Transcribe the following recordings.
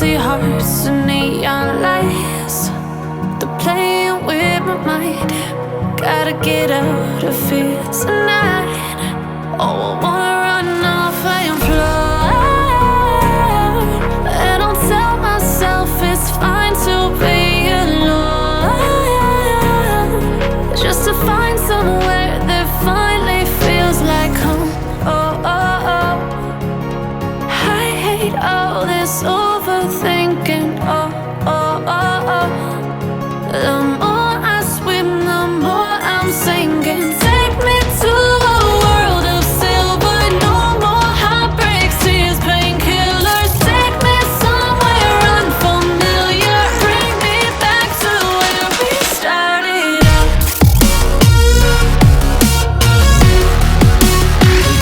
Empty hearts and neon lights, they're playing with my mind. Gotta get out of here tonight. Oh, I wanna run off and fly. And I'll tell myself it's fine to be alone, just to find somewhere that finally feels like home. Oh, oh, oh. I hate all this overthinking. Oh, oh, oh, oh. The more I swim, the more I'm sinking. Take me to a world of silver. No more heartbreaks, tears, painkillers. Take me somewhere unfamiliar. Bring me back to where we started out.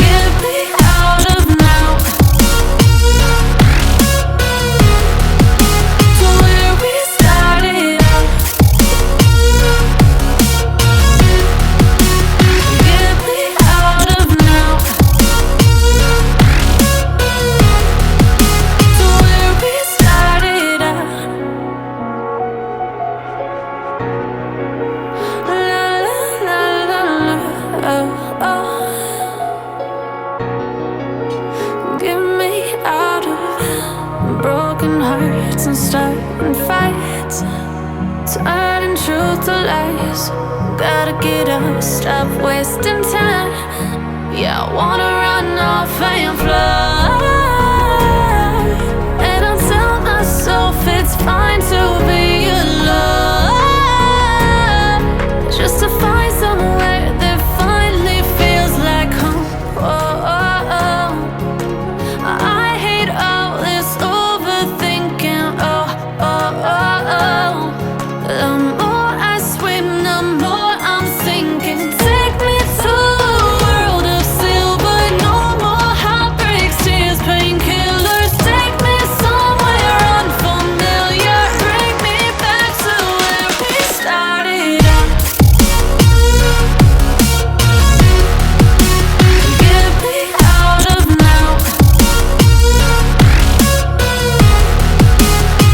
Get me out of now, to where we started out. Get me out of now, to where we started out. La la la la la, oh, oh. Get me out of broken hearts and starting fights, turning truth to lies. Gotta get up, stop wasting time. Yeah, I wanna run off and fly. And I'll tell myself it's fine to be alone, just to find somewhere that finally feels like home. Oh, oh, oh. I hate all this overthinking. Oh, oh, oh, oh. The more I swim, the more I'm sinking. Take me to a world of silver. No more heartbreaks, tears, painkillers. Take me somewhere unfamiliar. Bring me back to where we started out. Get me out of now,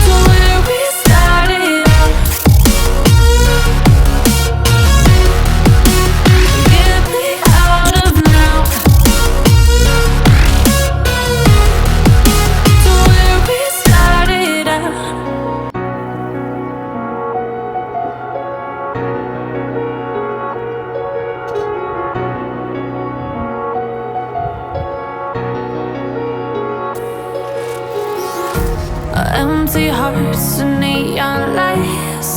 to where we started out. Get me out of now, to where we started out. Empty hearts and neon lights,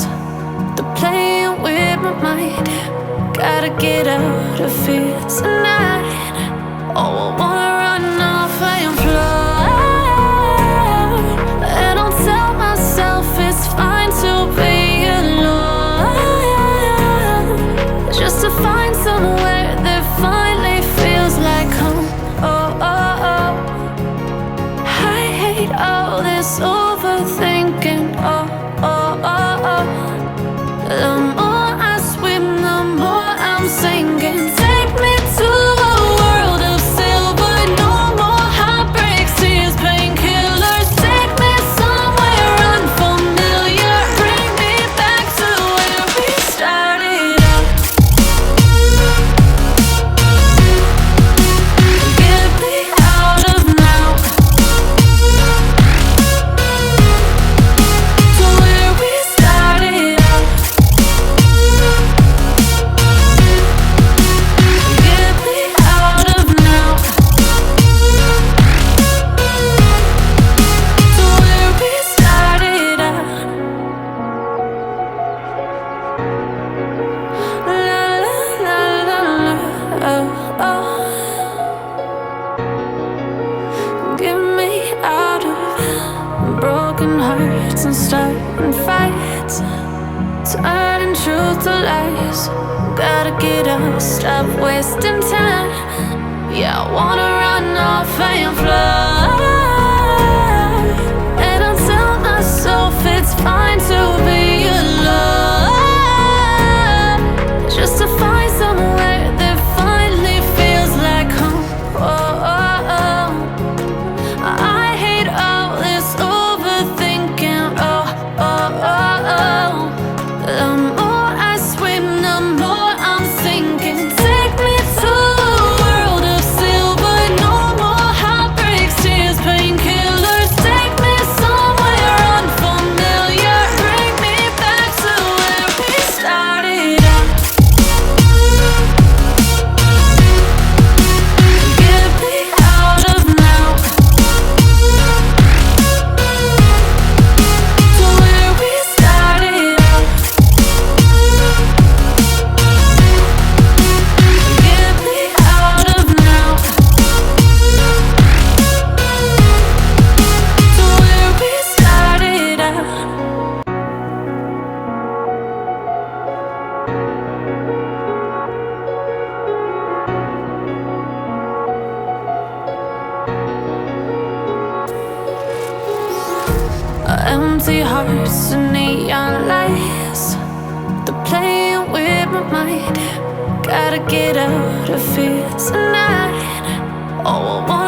they're playing with my mind. Gotta get out of here tonight. Oh, I wanna run off and fly. And I'll tell myself it's fine to be alone, just to find somewhere that finally feels like home. Oh, oh, oh. I hate all this overthinking. Oh, oh, oh, oh. The more I swim, the more I'm sinking. Take me to a world of silver. No more heartbreaks, tears, painkillers. Take me somewhere unfamiliar. Bring me back to where we started out. Get me out of now, to where we started out. Get me out of now, to where we started out. La la la la la, oh, oh. Get me out of broken hearts and starting fights, turning truth to lies. Gotta get up, stop wasting time. Yeah, I wanna run off and fly. And I'll tell myself it's fine to be alone, just to find somewhere that finally feels like home. Oh, oh, oh. I hate all this overthinking. Empty hearts and neon lights, they're playing with my mind. Gotta get out of here tonight. Oh, I want